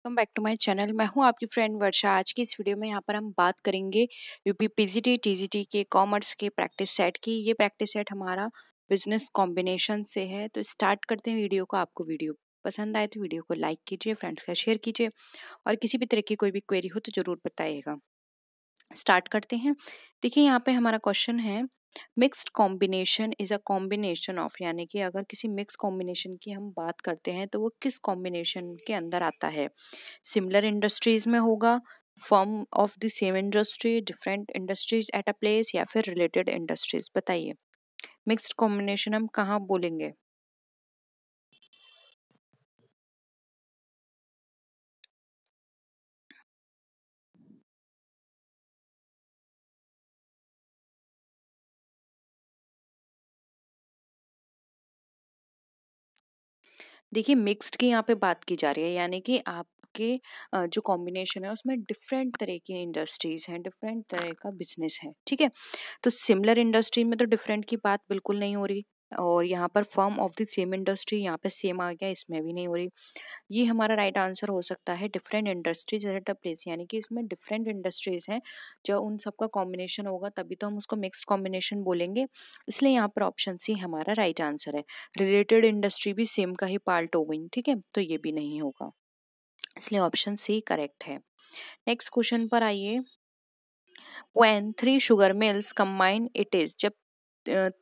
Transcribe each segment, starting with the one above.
Welcome back to my channel. मैं हूं आपकी फ्रेंड वर्षा। आज की इस वीडियो में यहाँ पर हम बात करेंगे यूपी पीजीटी टीजीटी के कॉमर्स के प्रैक्टिस सेट की। ये प्रैक्टिस सेट हमारा बिजनेस कॉम्बिनेशन से है। तो स्टार्ट करते हैं वीडियो को। आपको वीडियो पसंद आए तो वीडियो को लाइक कीजिए, फ्रेंड्स का शेयर कीजिए और किसी भी तरह की कोई भी क्वेरी हो तो जरूर बताइएगा। स्टार्ट करते हैं। देखिए यहाँ पे हमारा क्वेश्चन है, mixed combination is a combination of, यानी कि अगर किसी मिक्स कॉम्बिनेशन की हम बात करते हैं तो वो किस कॉम्बिनेशन के अंदर आता है। सिमिलर इंडस्ट्रीज में होगा, firm of the same industry, different industries at a place, या फिर रिलेटेड इंडस्ट्रीज। बताइए मिक्स्ड कॉम्बिनेशन हम कहाँ बोलेंगे। देखिए मिक्स्ड की यहाँ पे बात की जा रही है, यानी कि आपके जो कॉम्बिनेशन है उसमें डिफरेंट तरह की इंडस्ट्रीज हैं, डिफरेंट तरह का बिजनेस है। ठीक है, तो सिमिलर इंडस्ट्री में तो डिफरेंट की बात बिल्कुल नहीं हो रही, और यहाँ पर firm of the same industry, यहाँ पे सेम आ गया, इसमें भी नहीं हो रही। ये हमारा राइट आंसर हो सकता है different industries at a place, यानी कि इसमें डिफरेंट इंडस्ट्रीज हैं। जब उन सबका कॉम्बिनेशन होगा तभी तो हम उसको मिक्स्ड कॉम्बिनेशन बोलेंगे। इसलिए यहाँ पर ऑप्शन सी हमारा राइट आंसर है। रिलेटेड इंडस्ट्री भी सेम का ही पार्ट हो गई, ठीक है, तो ये भी नहीं होगा, इसलिए ऑप्शन सी करेक्ट है। नेक्स्ट क्वेश्चन पर आइए। When three sugar mills combine it is, जब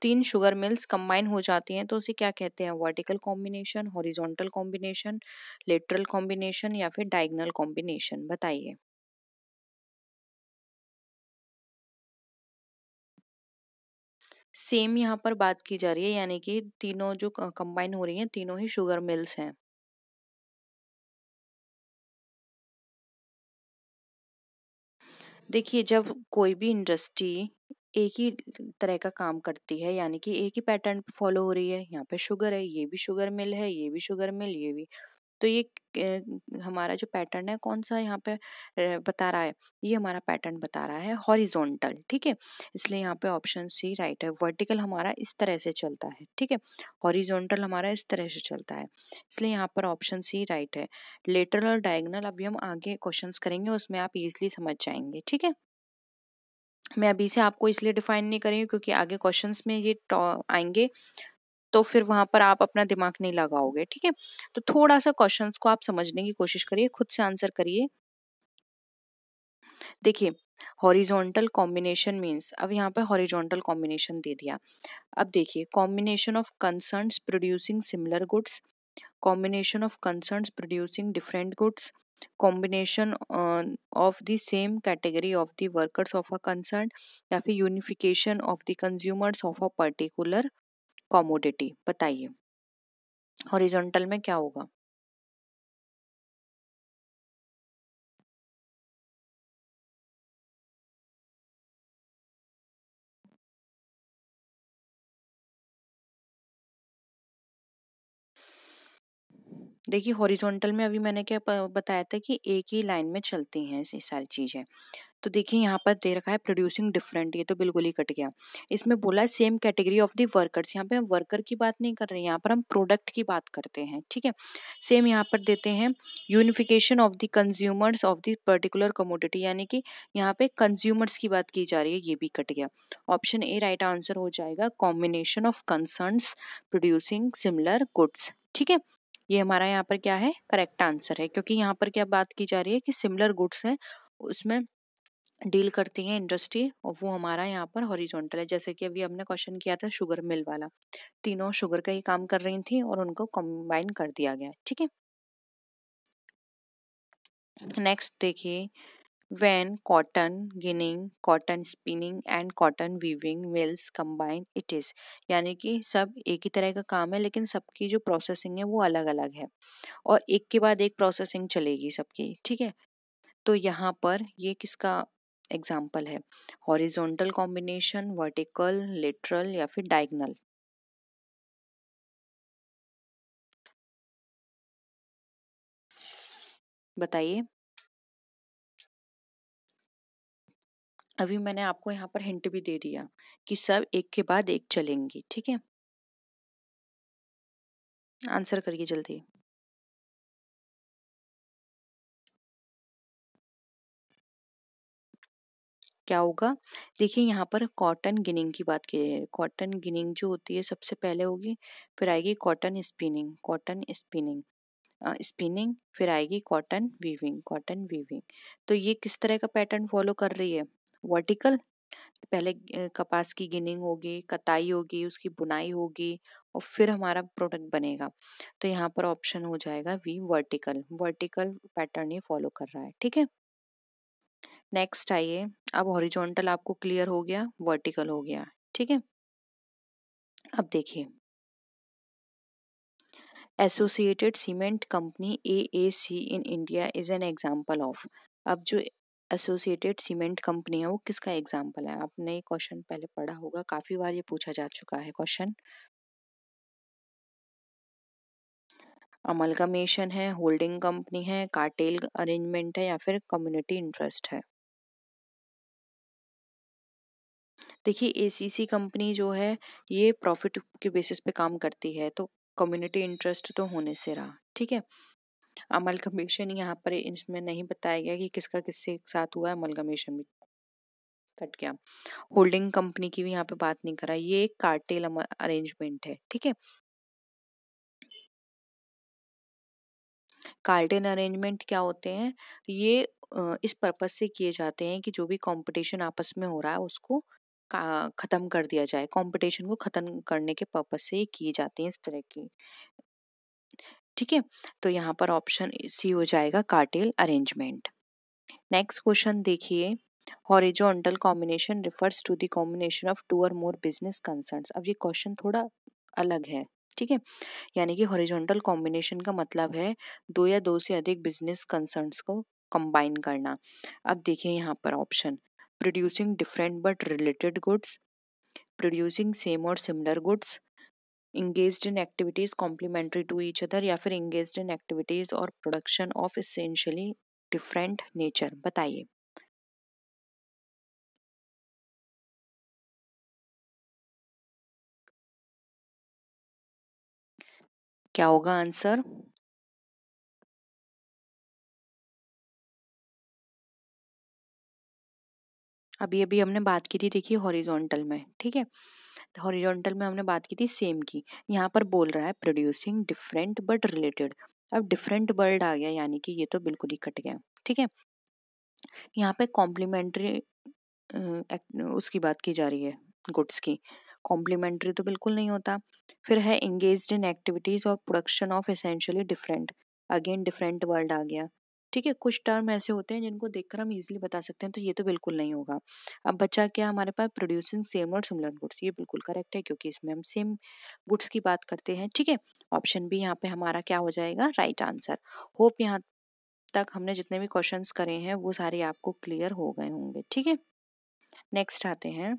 तीन शुगर मिल्स कंबाइन हो जाती हैं तो उसे क्या कहते हैं। Vertical combination, horizontal combination, lateral combination, या फिर डायगोनल कॉम्बिनेशन। बताइए। सेम यहाँ पर बात की जा रही है, यानी कि तीनों जो कंबाइन हो रही हैं तीनों ही शुगर मिल्स हैं। देखिए जब कोई भी इंडस्ट्री एक ही तरह का काम करती है, यानी कि एक ही पैटर्न फॉलो हो रही है, यहाँ पे शुगर है, ये भी शुगर मिल है, ये भी शुगर मिल, ये भी, तो ये हमारा जो पैटर्न है कौन सा यहाँ पे बता रहा है, ये हमारा पैटर्न बता रहा है हॉरिजॉन्टल। ठीक है, इसलिए यहाँ पे ऑप्शन सी राइट है। वर्टिकल हमारा इस तरह से चलता है, ठीक है, हॉरिजॉन्टल हमारा इस तरह से चलता है, इसलिए यहाँ पर ऑप्शन सी राइट है। लेटरल और डायगोनल अभी हम आगे क्वेश्चंस करेंगे, उसमें आप इजीली समझ जाएंगे। ठीक है, मैं अभी से आपको इसलिए डिफाइन नहीं कर रही हूँ क्योंकि आगे क्वेश्चंस में ये आएंगे तो फिर वहां पर आप अपना दिमाग नहीं लगाओगे। ठीक है, तो थोड़ा सा क्वेश्चंस को आप समझने की कोशिश करिए, खुद से आंसर करिए। देखिए हॉरिजॉन्टल कॉम्बिनेशन मींस, अब यहाँ पे हॉरिजॉन्टल कॉम्बिनेशन दे दिया। अब देखिए combination of concerns producing similar goods, combination of concerns producing different goods, combination of the same category of the workers of a concern, या फिर unification of the consumers of a particular commodity. बताइए horizontal में क्या होगा। देखिए horizontal में अभी मैंने क्या बताया था कि एक ही लाइन में चलती हैं ये सारी चीजें। तो देखिए यहाँ पर दे रखा है प्रोड्यूसिंग डिफरेंट, ये तो बिल्कुल ही कट गया। इसमें बोला है same category of the workers, यहाँ पे हम वर्कर की बात नहीं कर रहे हैं, यहाँ पर हम प्रोडक्ट की बात करते हैं। ठीक है, सेम यहाँ पर देते हैं unification of the consumers of the particular commodity, यानी कि यहाँ पे कंज्यूमर्स की बात की जा रही है, ये भी कट गया। ऑप्शन ए राइट आंसर हो जाएगा, combination of concerns producing similar goods. ठीक है, ये हमारा यहाँ पर क्या है, करेक्ट आंसर है, क्योंकि यहाँ पर क्या बात की जा रही है कि सिमिलर गुड्स हैं, उसमें डील करती है इंडस्ट्री, और वो हमारा यहाँ पर हॉरिजॉन्टल है। जैसे कि अभी हमने क्वेश्चन किया था शुगर मिल वाला, तीनों शुगर का ही काम कर रही थी और उनको कंबाइन कर दिया गया। ठीक है, नेक्स्ट देखिए, when cotton ginning, cotton spinning and cotton weaving mills combine it is, यानी कि सब एक ही तरह का काम है लेकिन सबकी जो प्रोसेसिंग है वो अलग अलग है, और एक के बाद एक प्रोसेसिंग चलेगी सबकी। ठीक है, तो यहाँ पर ये किसका एग्जाम्पल है, हॉरिजॉन्टल कॉम्बिनेशन, वर्टिकल, लेटरल, या फिर डायगोनल। बताइए। अभी मैंने आपको यहाँ पर हिंट भी दे दिया कि सब एक के बाद एक चलेंगी। ठीक है, आंसर करिए जल्दी। क्या होगा? देखिए यहाँ पर कॉटन गिनिंग की बात की है। कॉटन गिनिंग जो होती है सबसे पहले होगी, फिर आएगी कॉटन स्पिनिंग, स्पिनिंग, फिर आएगी कॉटन वीविंग। तो ये किस तरह का पैटर्न फॉलो कर रही है? वर्टिकल। पहले कपास की गिनिंग होगी, कताई होगी, उसकी बुनाई होगी और फिर हमारा प्रोडक्ट बनेगा। तो यहाँ पर ऑप्शन हो जाएगा वी, वर्टिकल। वर्टिकल पैटर्न ये फॉलो कर रहा है, ठीक है। नेक्स्ट आइए, अब हॉरिजॉन्टल आपको क्लियर हो गया, वर्टिकल हो गया, ठीक है। अब देखिए, associated cement company AAC in India is an example of. अब जो एसोसिएटेड सीमेंट कंपनी है वो किसका एग्जांपल है? आपने ये क्वेश्चन पहले पढ़ा होगा, काफी बार ये पूछा जा चुका है क्वेश्चन। अमलगमेशन है, होल्डिंग कंपनी है, कार्टेल अरेंजमेंट है या फिर कम्युनिटी इंटरेस्ट है? देखिए एसीसी कंपनी जो है ये प्रॉफिट के बेसिस पे काम करती है, तो कम्युनिटी इंटरेस्ट तो होने से रहा, ठीक है। अमलगमेशन यहाँ पर इसमें नहीं बताया गया कि किसका किसके साथ हुआ है, अमलगमेशन भी कट गया। होल्डिंग कंपनी की भी यहाँ पे बात नहीं करा, ये एक कार्टेल अरेंजमेंट है, ठीक है। कार्टेल अरेंजमेंट क्या होते हैं? ये इस पर्पज से किए जाते हैं कि जो भी कंपटीशन आपस में हो रहा है उसको खत्म कर दिया जाए, कंपटीशन को खत्म करने के पर्पज से ये किए जाते हैं इस तरह की, ठीक है। तो यहाँ पर ऑप्शन सी हो जाएगा, कार्टेल अरेंजमेंट। नेक्स्ट क्वेश्चन देखिए, horizontal combination refers to the combination of two or more business concerns. अब ये क्वेश्चन थोड़ा अलग है, ठीक है। यानी कि हॉरिजॉन्टल कॉम्बिनेशन का मतलब है दो या दो से अधिक बिजनेस कंसर्न्स को कंबाइन करना। अब देखिए यहाँ पर option, producing different but related goods, producing same और similar goods, engaged in activities complementary to each other या फिर engaged in activities और production of essentially different nature। बताइए क्या होगा आंसर? अभी अभी हमने बात की थी, देखिए हॉरिजॉन्टल में, ठीक है। हॉरिजॉन्टल में हमने बात की थी सेम की, यहाँ पर बोल रहा है प्रोड्यूसिंग डिफरेंट बट रिलेटेड। अब डिफरेंट वर्ड आ गया, यानी कि ये तो बिल्कुल ही कट गया, ठीक है। यहाँ पे कॉम्प्लीमेंट्री उसकी बात की जा रही है, गुड्स की। कॉम्प्लीमेंट्री तो बिल्कुल नहीं होता। फिर है एंगेज्ड इन एक्टिविटीज और production of essentially different, again different word आ गया, ठीक है। कुछ टर्म ऐसे होते हैं जिनको देखकर हम इजीली बता सकते हैं, तो ये तो बिल्कुल नहीं होगा। अब बचा क्या हमारे पास, प्रोड्यूसिंग सेम और सिमिलर गुड्स, ये बिल्कुल करेक्ट है क्योंकि इसमें हम सेम गुड्स की बात करते हैं, ठीक है। ऑप्शन बी यहाँ पे हमारा क्या हो जाएगा, राइट आंसर। होप यहाँ तक हमने जितने भी क्वेश्चंस करे हैं वो सारे आपको क्लियर हो गए होंगे, ठीक है। नेक्स्ट आते हैं,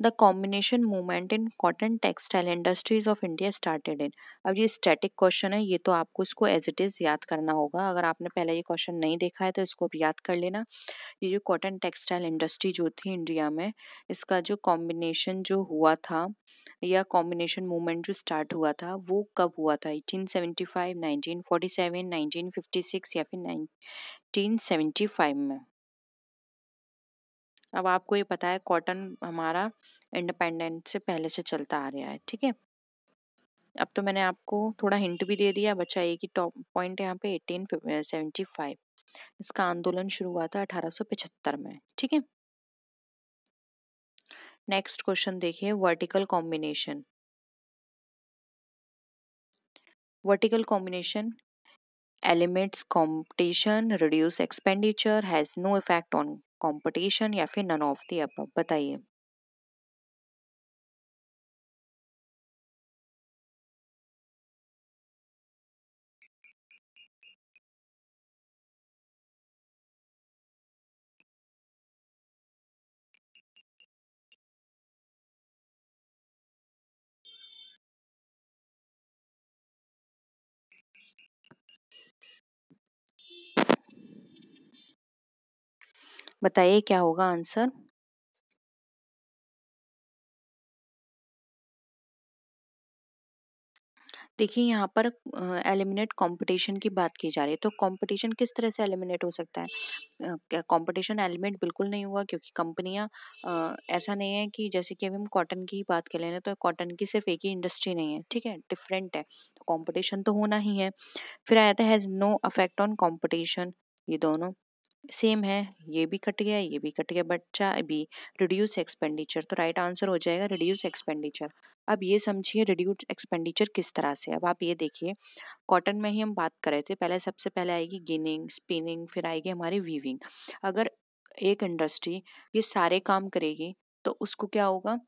the combination movement in cotton textile industries of India started in. अब ये स्टैटिक क्वेश्चन है, ये तो आपको इसको एज इट इज याद करना होगा। अगर आपने पहले ये क्वेश्चन नहीं देखा है तो इसको भी याद कर लेना। ये जो कॉटन टेक्सटाइल इंडस्ट्री जो थी इंडिया में, इसका जो कॉम्बिनेशन जो हुआ था या कॉम्बिनेशन मूवमेंट जो स्टार्ट हुआ था वो कब हुआ था? 1875, 1947, 1956 या फिर 1975 में? अब आपको ये पता है कॉटन हमारा इंडिपेंडेंट से पहले से चलता आ रहा है, ठीक है। अब तो मैंने आपको थोड़ा हिंट भी दे दिया, बचा एक ही टॉप पॉइंट यहाँ पे, 1875। इसका आंदोलन शुरू हुआ था 1875 में, ठीक है। नेक्स्ट क्वेश्चन देखिए, vertical combination. Vertical combination eliminates competition, reduce expenditure, has no effect on competition या फिर नन ऑफ द अबव। बताइए बताइए क्या होगा आंसर? देखिए यहाँ पर एलिमिनेट कंपटीशन की बात की जा रही है, तो कंपटीशन किस तरह से एलिमिनेट हो सकता है? क्या कंपटीशन एलिमिनेट बिल्कुल नहीं हुआ, क्योंकि कंपनियां ऐसा नहीं है कि जैसे कि अभी हम कॉटन की बात कर लेना, तो कॉटन की सिर्फ एक ही इंडस्ट्री नहीं है, ठीक है, डिफरेंट है, तो कंपटीशन तो होना ही है। फिर आता है has no affect on competition, ये दोनों सेम है, ये भी कट गया, ये भी कट गया, बच्चा अभी रिड्यूस एक्सपेंडिचर, तो राइट आंसर हो जाएगा रिड्यूस एक्सपेंडिचर। अब ये समझिए रिड्यूस एक्सपेंडिचर किस तरह से। अब आप ये देखिए, कॉटन में ही हम बात कर रहे थे, पहले सबसे पहले आएगी गिनिंग, स्पिनिंग, फिर आएगी हमारी वीविंग। अगर एक इंडस्ट्री ये सारे काम करेगी तो उसको क्या होगा,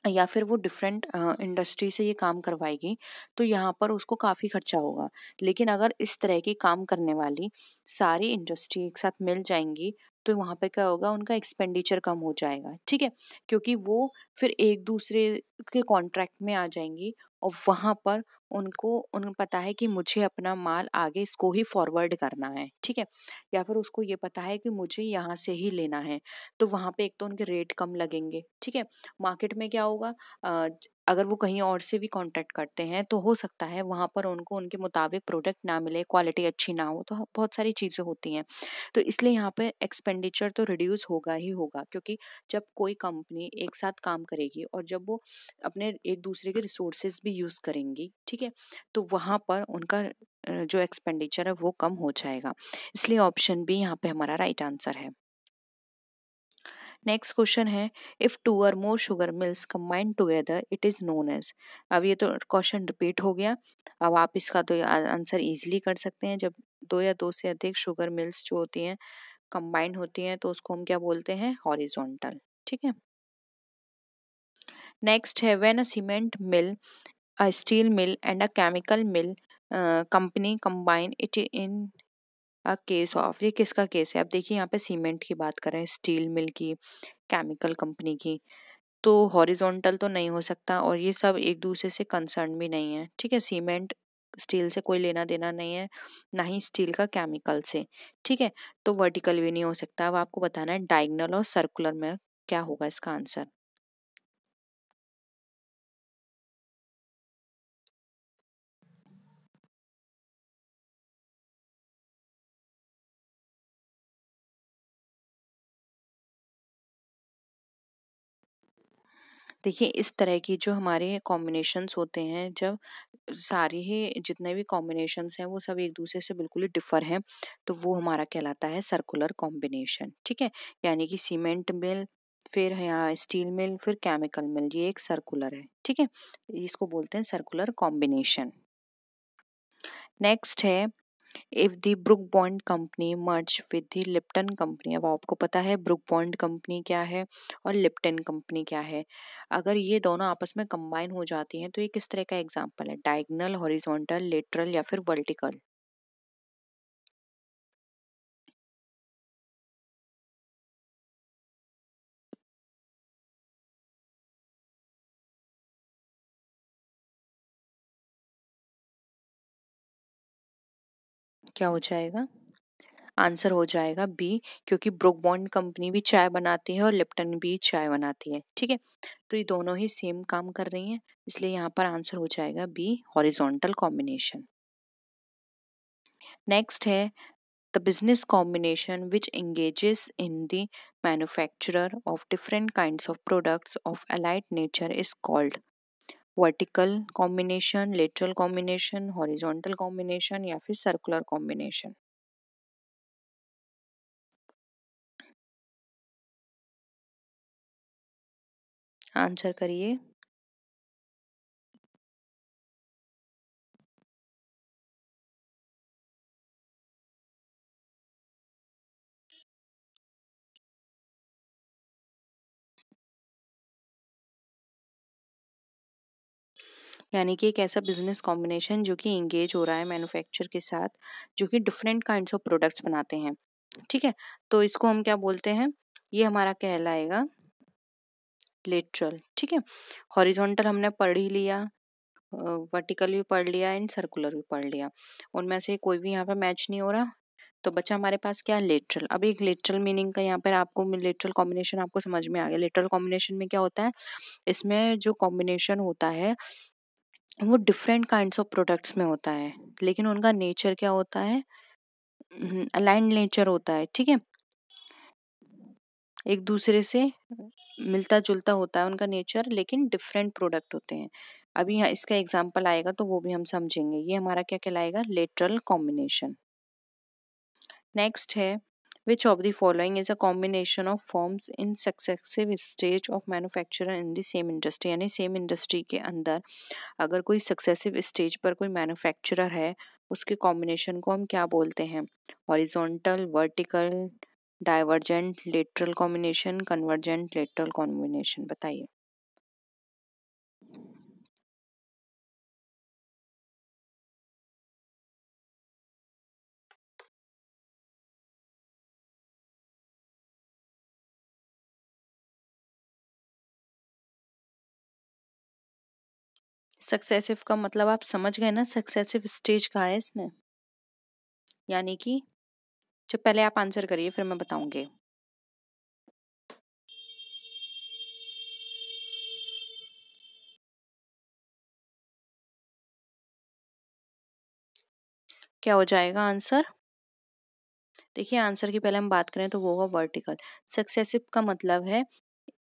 या फिर वो डिफरेंट इंडस्ट्री से ये काम करवाएगी, तो यहाँ पर उसको काफ़ी खर्चा होगा। लेकिन अगर इस तरह की काम करने वाली सारी इंडस्ट्री एक साथ मिल जाएंगी, तो वहाँ पे क्या होगा, उनका एक्सपेंडिचर कम हो जाएगा, ठीक है, क्योंकि वो फिर एक दूसरे के कॉन्ट्रैक्ट में आ जाएंगी, और वहाँ पर उनको पता है कि मुझे अपना माल आगे इसको ही फॉरवर्ड करना है, ठीक है, या फिर उसको ये पता है कि मुझे यहाँ से ही लेना है, तो वहाँ पे एक तो उनके रेट कम लगेंगे, ठीक है। मार्केट में क्या होगा, अगर वो कहीं और से भी कांटेक्ट करते हैं, तो हो सकता है वहाँ पर उनको उनके मुताबिक प्रोडक्ट ना मिले, क्वालिटी अच्छी ना हो, तो बहुत सारी चीज़ें होती हैं। तो इसलिए यहाँ पे एक्सपेंडिचर तो रिड्यूस होगा ही होगा, क्योंकि जब कोई कंपनी एक साथ काम करेगी और जब वो अपने एक दूसरे के रिसोर्सेज भी यूज़ करेंगी, ठीक है, तो वहाँ पर उनका जो एक्सपेंडिचर है वो कम हो जाएगा। इसलिए ऑप्शन बी यहाँ पे हमारा राइट आंसर है। नेक्स्ट क्वेश्चन है, if two or more sugar mills combined together it is known as. अब ये तो क्वेश्चन रिपीट हो गया। अब आप इसका तो आंसर इजीली कर सकते हैं, जब दो या दो से अधिक शुगर मिल्स जो होती हैं कंबाइंड होती हैं, तो उसको हम क्या बोलते हैं, हॉरिजॉन्टल, ठीक है। नेक्स्ट है, when a cement mill, a steel mill and a chemical mill company combine it in a case of, ये किसका केस है? अब देखिए यहाँ पे सीमेंट की बात करें, स्टील मिल की, केमिकल कंपनी की, तो हॉरिजॉन्टल तो नहीं हो सकता, और ये सब एक दूसरे से कंसर्न भी नहीं है, ठीक है। सीमेंट स्टील से कोई लेना देना नहीं है, ना ही स्टील का केमिकल से, ठीक है। तो वर्टिकल भी नहीं हो सकता। अब आपको बताना है डायगोनल और सर्कुलर में क्या होगा इसका आंसर। देखिए इस तरह की जो हमारे कॉम्बिनेशंस होते हैं, जब सारे ही जितने भी कॉम्बिनेशंस हैं वो सब एक दूसरे से बिल्कुल ही डिफर हैं, तो वो हमारा कहलाता है सर्कुलर कॉम्बिनेशन, ठीक है। यानी कि सीमेंट मिल, फिर है यहाँ स्टील मिल, फिर केमिकल मिल, ये एक सर्कुलर है, ठीक है, इसको बोलते हैं सर्कुलर कॉम्बिनेशन। नेक्स्ट है, if the book bond company merge with the Lipton company. अब आपको पता है ब्रुक बॉन्ड कंपनी क्या है और लिप्टन कंपनी क्या है। अगर ये दोनों आपस में कंबाइन हो जाती हैं, तो ये किस तरह का एग्जांपल है, डायगोनल, हॉरिजॉन्टल, लेटरल या फिर वर्टिकल? क्या हो जाएगा? आंसर हो जाएगा बी, क्योंकि ब्रुक बॉन्ड कंपनी भी चाय बनाती है और लिप्टन भी चाय बनाती है, ठीक है, तो ये दोनों ही सेम काम कर रही हैं, इसलिए यहाँ पर आंसर हो जाएगा बी, हॉरिजॉन्टल कॉम्बिनेशन। नेक्स्ट है, the business combination which engages in the manufacture of different kinds of products of allied nature is called vertical combination, lateral combination, horizontal combination या फिर circular combination। आंसर करिए। यानी कि एक ऐसा business combination जो कि इंगेज हो रहा है मैन्युफैक्चर के साथ, जो कि डिफरेंट काइंड्स ऑफ प्रोडक्ट्स बनाते हैं, ठीक है, तो इसको हम क्या बोलते हैं, ये हमारा कहलाएगा लेटरल, ठीक है। हॉरिजॉन्टल हमने पढ़ ही लिया, वर्टिकल भी पढ़ लिया एंड सर्कुलर भी पढ़ लिया, उनमें से कोई भी यहाँ पर मैच नहीं हो रहा, तो बचा हमारे पास क्या, लेटरल। अब एक लेटरल मीनिंग का यहाँ पर आपको लेटरल कॉम्बिनेशन आपको समझ में आ गया। लेटरल कॉम्बिनेशन में क्या होता है, इसमें जो कॉम्बिनेशन होता है वो डिफरेंट काइंड्स ऑफ प्रोडक्ट्स में होता है, लेकिन उनका नेचर क्या होता है, अलाइंड नेचर होता है, ठीक है, एक दूसरे से मिलता जुलता होता है उनका नेचर, लेकिन डिफरेंट प्रोडक्ट होते हैं। अभी यहाँ इसका एग्जांपल आएगा तो वो भी हम समझेंगे। ये हमारा क्या कहलाएगा, लेटरल कॉम्बिनेशन। नेक्स्ट है, which of the following is a combination of firms in successive stage of manufacturer in the same industry, यानी सेम इंडस्ट्री के अंदर अगर कोई सक्सेसिव स्टेज पर कोई मैन्युफैक्चरर है, उसके कॉम्बिनेशन को हम क्या बोलते हैं, horizontal, vertical, divergent lateral combination, convergent lateral combination, बताइए। सक्सेसिव का मतलब आप समझ गए ना, सक्सेसिव स्टेज का है इसमें, यानी कि जो पहले आप आंसर करिए फिर मैं बताऊंगी। क्या हो जाएगा आंसर, देखिए आंसर की पहले हम बात करें तो वो होगा वर्टिकल। सक्सेसिव का मतलब है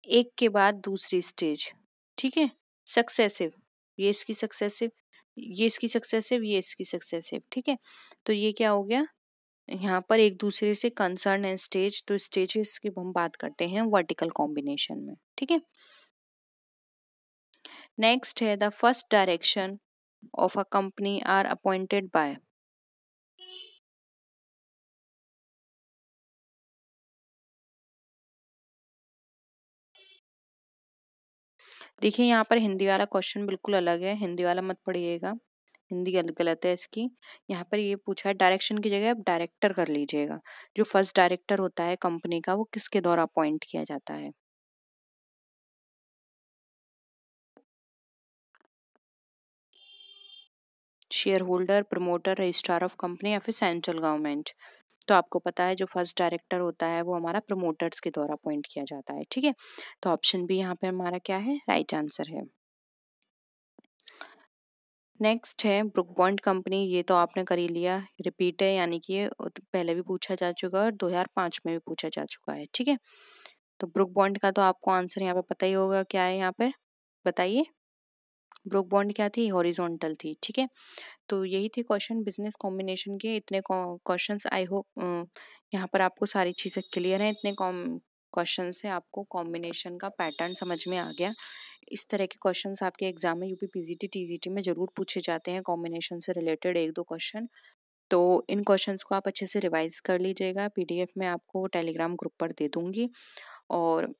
एक के बाद दूसरी स्टेज, ठीक है, सक्सेसिव, ये इसकी सक्सेसिव, ये इसकी सक्सेसिव, ये इसकी सक्सेसिव, ठीक है। तो ये क्या हो गया, यहाँ पर एक दूसरे से कंसर्न है स्टेज, तो स्टेजेस की हम बात करते हैं वर्टिकल कॉम्बिनेशन में, ठीक है। नेक्स्ट है, the first direction of a company are appointed by. देखिए यहाँ पर हिंदी वाला क्वेश्चन बिल्कुल अलग है, हिंदी वाला मत पढ़िएगा, हिंदी गलत है इसकी। यहाँ पर ये पूछा है डायरेक्शन की जगह आप डायरेक्टर कर लीजिएगा। जो फर्स्ट डायरेक्टर होता है कंपनी का, वो किसके द्वारा अपॉइंट किया जाता है, share holder, promoter, registrar of company या फिर सेंट्रल गवर्नमेंट। तो आपको पता है जो फर्स्ट डायरेक्टर होता है वो हमारा प्रमोटर्स के द्वारा अपॉइंट किया जाता है, ठीक है। तो ऑप्शन भी यहाँ पे हमारा क्या है, राइट आंसर है। नेक्स्ट है ब्रुक बॉन्ड कंपनी, ये तो आपने कर ही लिया, रिपीट है, यानी कि ये पहले भी पूछा जा चुका है और 2005 में भी पूछा जा चुका है, ठीक है। तो ब्रुक बॉन्ड का तो आपको आंसर यहाँ पे पता ही होगा, क्या है यहाँ पे, बताइए। ब्रुक बॉन्ड क्या थी, हॉरिजॉन्टल थी, ठीक है। तो यही थे क्वेश्चन बिजनेस कॉम्बिनेशन के, इतने क्वेश्चंस, आई होप यहाँ पर आपको सारी चीज़ें क्लियर हैं। इतने क्वेश्चन से आपको कॉम्बिनेशन का पैटर्न समझ में आ गया। इस तरह के क्वेश्चंस आपके एग्जाम में यूपी पीजीटी टीजीटी में जरूर पूछे जाते हैं, कॉम्बिनेशन से रिलेटेड एक दो क्वेश्चन। तो इन क्वेश्चंस को आप अच्छे से रिवाइज कर लीजिएगा, पीडीएफ में आपको टेलीग्राम ग्रुप पर दे दूंगी। और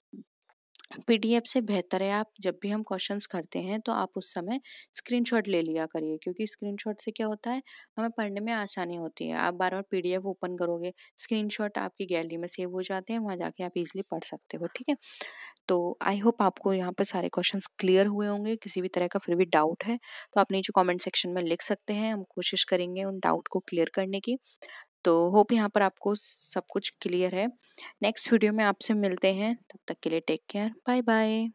पीडीएफ से बेहतर है, आप जब भी हम क्वेश्चंस करते हैं तो आप उस समय स्क्रीनशॉट ले लिया करिए, क्योंकि स्क्रीनशॉट से क्या होता है, हमें पढ़ने में आसानी होती है। आप बार बार पीडीएफ ओपन करोगे, स्क्रीनशॉट आपकी गैलरी में सेव हो जाते हैं, वहाँ जाके आप इजीली पढ़ सकते हो, ठीक है। तो आई होप आपको यहाँ पर सारे क्वेश्चंस क्लियर हुए होंगे। किसी भी तरह का फिर भी डाउट है तो आप नीचे कमेंट सेक्शन में लिख सकते हैं, हम कोशिश करेंगे उन डाउट को क्लियर करने की। तो होप यहाँ पर आपको सब कुछ क्लियर है। नेक्स्ट वीडियो में आपसे मिलते हैं, तब तक के लिए टेक केयर, बाय बाय।